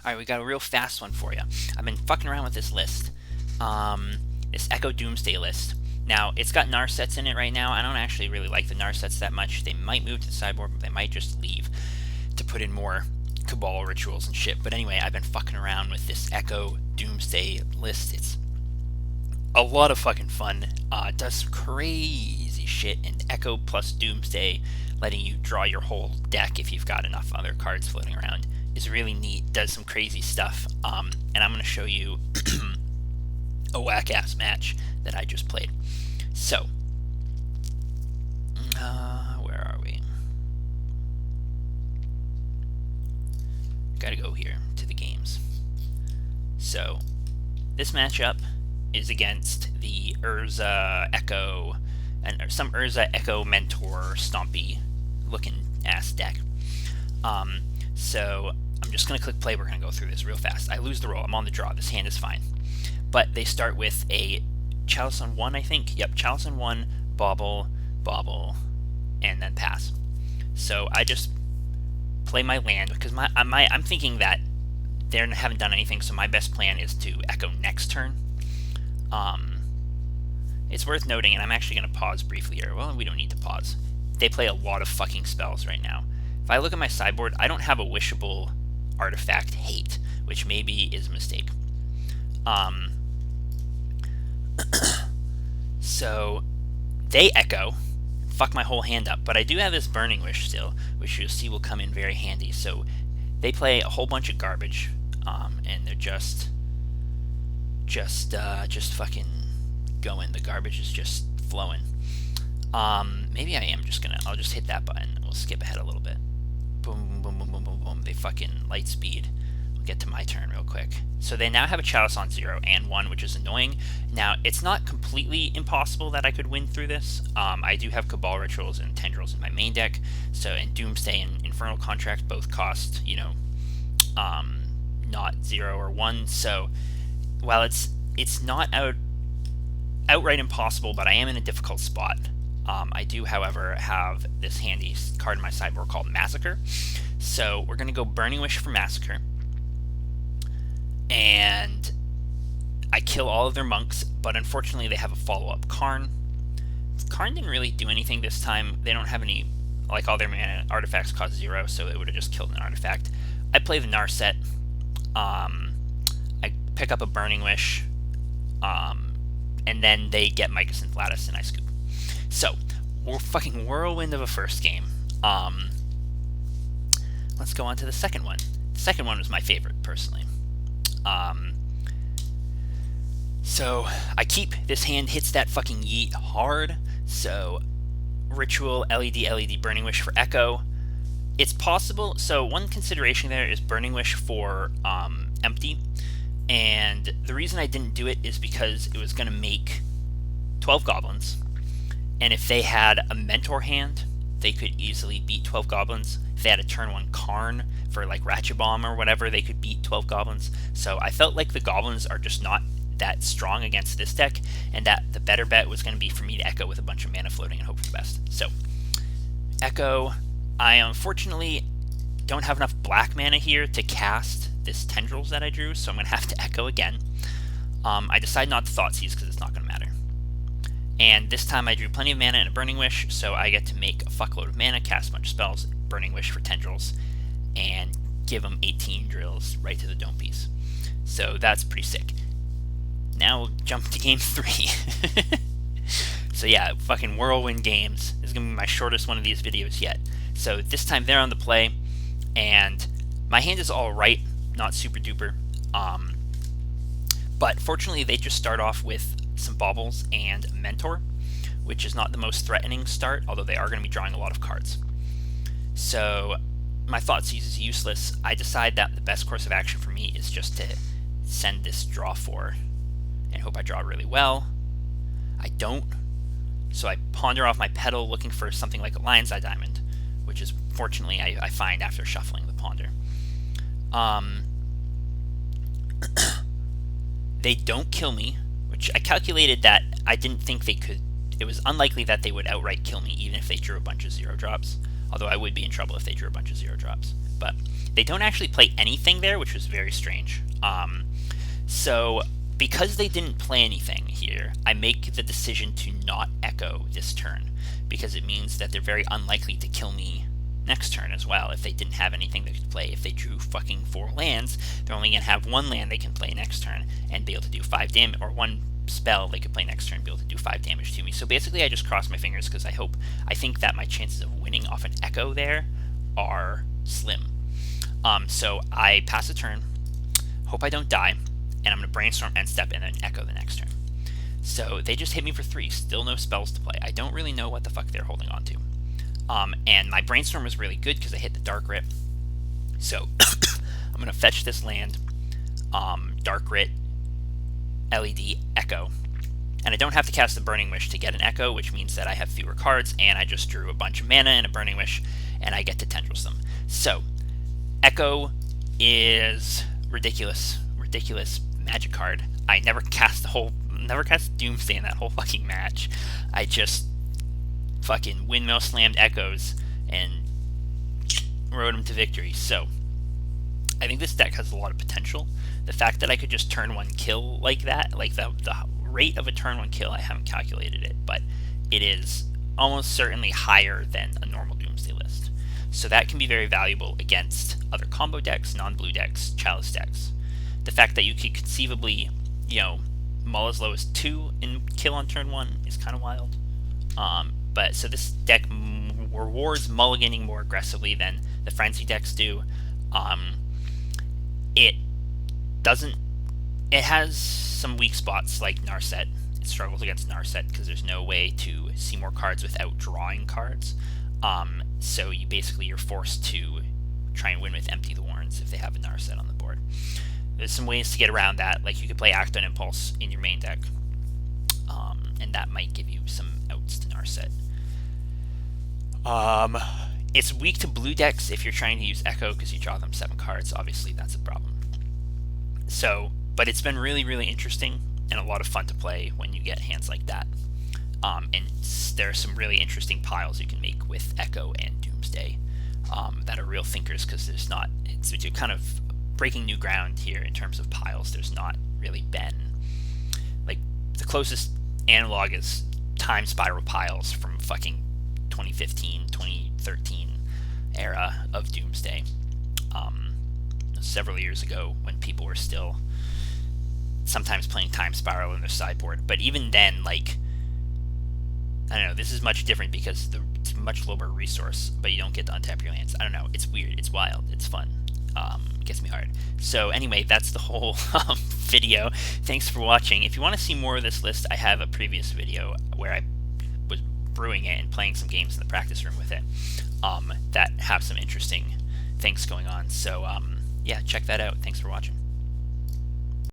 Alright, we got a real fast one for you. I've been fucking around with this list. This Echo Doomsday list. Now, it's got Nar sets in it right now. I don't actually really like the Nar sets that much. They might move to the sideboard, but they might just leave to put in more Cabal rituals and shit. But anyway, I've been fucking around with this Echo Doomsday list. It's a lot of fucking fun. It does some crazy shit, and Echo plus Doomsday, letting you draw your whole deck if you've got enough other cards floating around, is really neat. Does some crazy stuff. And I'm going to show you a whack-ass match that I just played. So, where are we? Gotta go here to the games. So, this matchup is against the Urza Echo, and some Urza Echo Mentor Stompy looking ass deck. So I'm just gonna click play. We're gonna go through this real fast. I lose the roll. I'm on the draw. This hand is fine, but they start with a Chalice on 1, I think. Yep, Chalice on 1, bobble, and then pass. So I just play my land because I'm thinking that they haven't done anything. So my best plan is to Echo next turn. It's worth noting, and I'm actually going to pause briefly here. Well, we don't need to pause. They play a lot of fucking spells right now. If I look at my sideboard, I don't have a wishable artifact hate, which maybe is a mistake. So they Echo, fuck my whole hand up, but I do have this Burning Wish still, which you'll see will come in very handy. So they play a whole bunch of garbage, and they're just fucking going. The garbage is just flowing. Maybe I'll just hit that button. We'll skip ahead a little bit. Boom, boom, boom, boom, boom, boom. They fucking light speed. We'll get to my turn real quick. So they now have a Chalice on 0 and 1, which is annoying. Now, it's not completely impossible that I could win through this. I do have Cabal Rituals and Tendrils in my main deck. So, and Doomsday and Infernal Contract both cost, not 0 or 1. So, while it's not outright impossible, but I am in a difficult spot. I do, however, have this handy card in my sideboard called Massacre. So we're going to go Burning Wish for Massacre. And I kill all of their monks, but unfortunately they have a follow-up Karn. Karn didn't really do anything this time. They don't have any, like, all their mana artifacts cost 0, so it would have just killed an artifact. I play the Nar set. I pick up a Burning Wish. And then they get Mycosynth Lattice, and I scoop. So, we're fucking whirlwind of a first game. Let's go on to the second one. The second one was my favorite, personally. So, I keep this hand hits that fucking yeet hard. So, Ritual, LED, Burning Wish for Echo. It's possible. So, one consideration there is Burning Wish for empty. And the reason I didn't do it is because it was going to make 12 goblins. And if they had a Mentor hand, they could easily beat 12 goblins. If they had a turn 1 Karn for like Ratchet Bomb or whatever, they could beat 12 goblins. So I felt like the goblins are just not that strong against this deck, and that the better bet was going to be for me to Echo with a bunch of mana floating and hope for the best. So, Echo. I unfortunately don't have enough black mana here to cast this Tendrils that I drew, so I'm going to have to Echo again. I decide not to Thoughtseize because it's not going to matter. And this time I drew plenty of mana and a Burning Wish, so I get to make a fuckload of mana, cast a bunch of spells, Burning Wish for Tendrils, and give them 18 drills right to the dome piece. So that's pretty sick. Now we'll jump to game 3. So yeah, fucking whirlwind games. This is going to be my shortest one of these videos yet. So this time they're on the play, and my hand is alright, not super duper. But fortunately they just start off with some Baubles and Mentor, which is not the most threatening start, although they are going to be drawing a lot of cards. So my Thoughtseize is useless. I decide that the best course of action for me is just to send this draw 4 and hope I draw really well. I don't. So I ponder off my pedal looking for something like a Lion's Eye Diamond, which is fortunately I find after shuffling the ponder. They don't kill me, which I calculated that I didn't think they could. It was unlikely that they would outright kill me even if they drew a bunch of 0 drops. although I would be in trouble if they drew a bunch of 0 drops. But they don't actually play anything there, which was very strange. So because they didn't play anything here, I make the decision to not Echo this turn, because it means that they're very unlikely to kill me next turn as well if they didn't have anything they could play. If they drew fucking 4 lands, they're only going to have 1 land they can play next turn and be able to do 5 damage, or 1 spell they could play next turn and be able to do 5 damage to me. So basically I just cross my fingers because I think that my chances of winning off an Echo there are slim. So I pass a turn, hope I don't die, and I'm going to Brainstorm end step and then Echo the next turn. So they just hit me for 3, still no spells to play. I don't really know what the fuck they're holding on to. And my Brainstorm was really good because I hit the Dark Writ. So I'm going to fetch this land, Dark Writ, LED, Echo. And I don't have to cast the Burning Wish to get an Echo, which means that I have fewer cards, and I just drew a bunch of mana and a Burning Wish, and I get to Tendrils them. So Echo is ridiculous magic card. I never cast Doomsday in that whole fucking match. I just fucking windmill slammed Echoes and rode them to victory. So I think this deck has a lot of potential. The fact that I could just turn 1 kill like that, like the rate of a turn 1 kill, I haven't calculated it, but it is almost certainly higher than a normal Doomsday list. So that can be very valuable against other combo decks, non-blue decks, Chalice decks. The fact that you could conceivably, mull as low as 2 and kill on turn 1 is kind of wild. But so this deck rewards mulliganing more aggressively than the Frenzy decks do. It has some weak spots like Narset. It struggles against Narset because there's no way to see more cards without drawing cards. So you're forced to try and win with Empty the Warrens if they have a Narset on the board. There's some ways to get around that, like you could play Act on Impulse in your main deck, and that might give you some outs to Narset. It's weak to blue decks if you're trying to use Echo because you draw them 7 cards. Obviously, that's a problem. So, but it's been really, really interesting and a lot of fun to play when you get hands like that. And there are some really interesting piles you can make with Echo and Doomsday that are real thinkers, because you're kind of breaking new ground here in terms of piles. There's not really been, like, the closest analog is Time Spiral piles from fucking 2015, 2013 era of Doomsday. Several years ago when people were still sometimes playing Time Spiral in their sideboard. But even then, like, I don't know, this is much different because it's much lower resource, but you don't get to untap your lands. I don't know, it's weird, it's wild, it's fun. It gets me hard. So anyway, that's the whole video. Thanks for watching. If you want to see more of this list, I have a previous video where I was brewing it and playing some games in the practice room with it that have some interesting things going on. So yeah, check that out. Thanks for watching.